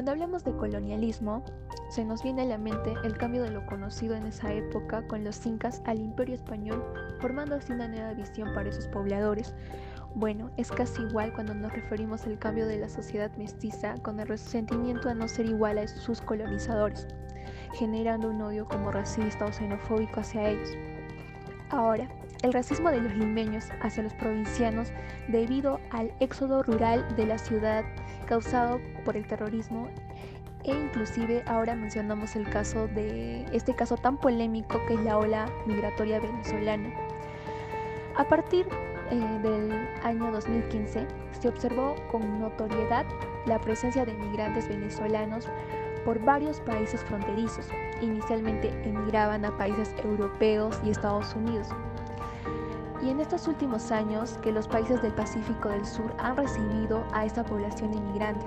Cuando hablamos de colonialismo, se nos viene a la mente el cambio de lo conocido en esa época con los incas al Imperio Español, formando así una nueva visión para esos pobladores. Bueno, es casi igual cuando nos referimos al cambio de la sociedad mestiza con el resentimiento a no ser igual a sus colonizadores, generando un odio como racista o xenofóbico hacia ellos. Ahora, el racismo de los limeños hacia los provincianos debido al éxodo rural de la ciudad causado por el terrorismo e inclusive ahora mencionamos el caso de este caso tan polémico que es la ola migratoria venezolana. A partir del año 2015 se observó con notoriedad la presencia de migrantes venezolanos por varios países fronterizos. Inicialmente emigraban a países europeos y Estados Unidos. Y en estos últimos años que los países del Pacífico del Sur han recibido a esta población inmigrante.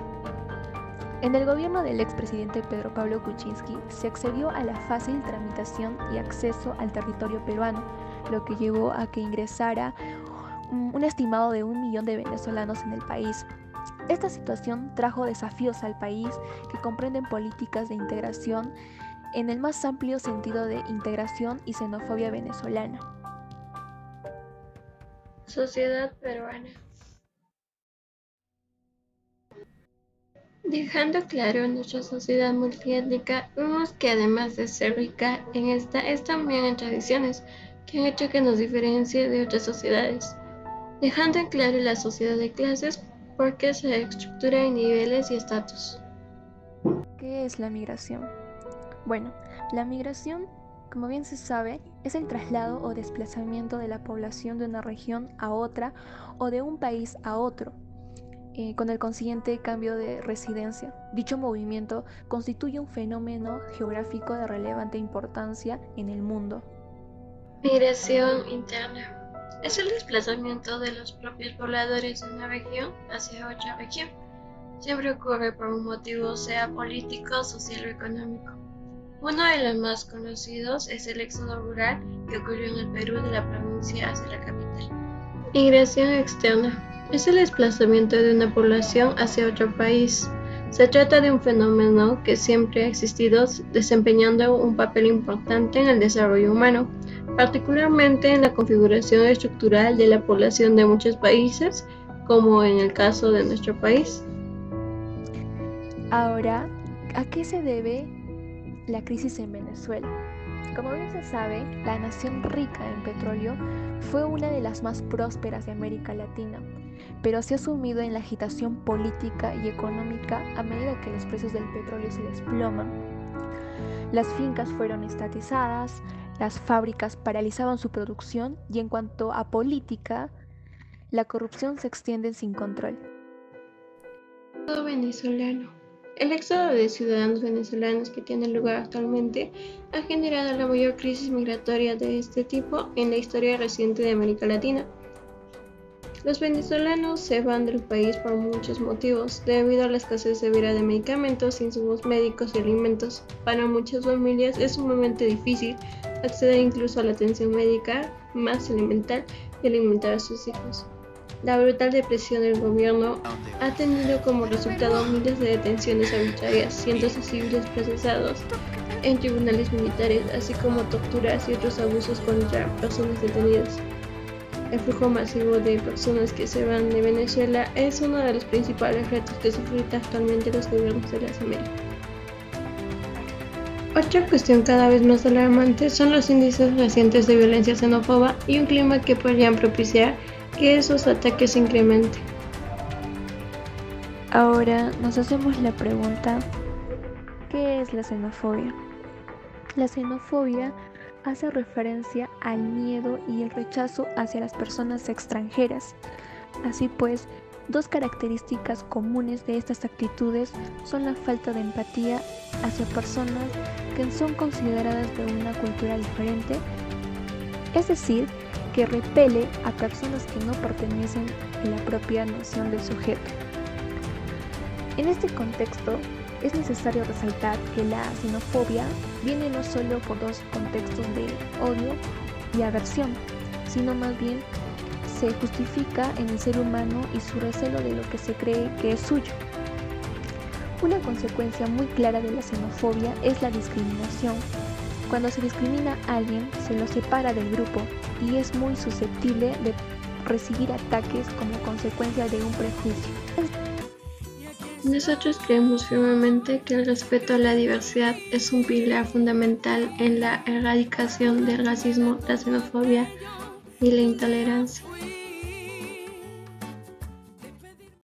En el gobierno del expresidente Pedro Pablo Kuczynski se accedió a la fácil tramitación y acceso al territorio peruano, lo que llevó a que ingresara un estimado de 1 millón de venezolanos en el país. Esta situación trajo desafíos al país que comprenden políticas de integración en el más amplio sentido de integración y xenofobia venezolana. Sociedad peruana. Dejando claro nuestra sociedad multiétnica, vemos que además de ser rica en esta, es también en tradiciones que han hecho que nos diferencie de otras sociedades. Dejando en claro la sociedad de clases porque se estructura en niveles y estatus. ¿Qué es la migración? Bueno, la migración, como bien se sabe, es el traslado o desplazamiento de la población de una región a otra o de un país a otro, con el consiguiente cambio de residencia. Dicho movimiento constituye un fenómeno geográfico de relevante importancia en el mundo. Migración interna. Es el desplazamiento de los propios pobladores de una región hacia otra región. Siempre ocurre por un motivo, sea político, social o económico. Uno de los más conocidos es el éxodo rural que ocurrió en el Perú de la provincia hacia la capital. Migración externa. Es el desplazamiento de una población hacia otro país. Se trata de un fenómeno que siempre ha existido, desempeñando un papel importante en el desarrollo humano, particularmente en la configuración estructural de la población de muchos países, como en el caso de nuestro país. Ahora, ¿a qué se debe la crisis en Venezuela? Como bien se sabe, la nación rica en petróleo fue una de las más prósperas de América Latina, pero se ha sumido en la agitación política y económica a medida que los precios del petróleo se desploman. Las fincas fueron estatizadas, las fábricas paralizaban su producción y en cuanto a política, la corrupción se extiende sin control. Todo venezolano. El éxodo de ciudadanos venezolanos que tiene lugar actualmente ha generado la mayor crisis migratoria de este tipo en la historia reciente de América Latina. Los venezolanos se van del país por muchos motivos, debido a la escasez severa de medicamentos, insumos médicos y alimentos. Para muchas familias es sumamente difícil acceder incluso a la atención médica más elemental y alimentar a sus hijos. La brutal depresión del gobierno ha tenido como resultado miles de detenciones arbitrarias, cientos de civiles procesados en tribunales militares, así como torturas y otros abusos contra personas detenidas. El flujo masivo de personas que se van de Venezuela es uno de los principales retos que sufren actualmente los gobiernos de las Américas. Otra cuestión cada vez más alarmante son los índices recientes de violencia xenófoba y un clima que podrían propiciar que esos ataques se incrementen. Ahora nos hacemos la pregunta, ¿qué es la xenofobia? La xenofobia hace referencia al miedo y el rechazo hacia las personas extranjeras. Así pues, dos características comunes de estas actitudes son la falta de empatía hacia personas que son consideradas de una cultura diferente, es decir, que repele a personas que no pertenecen a la propia noción del sujeto. En este contexto, es necesario resaltar que la xenofobia viene no solo por dos contextos de odio y aversión, sino más bien se justifica en el ser humano y su recelo de lo que se cree que es suyo. Una consecuencia muy clara de la xenofobia es la discriminación. Cuando se discrimina a alguien, se lo separa del grupo y es muy susceptible de recibir ataques como consecuencia de un prejuicio. Nosotros creemos firmemente que el respeto a la diversidad es un pilar fundamental en la erradicación del racismo, la xenofobia y la intolerancia.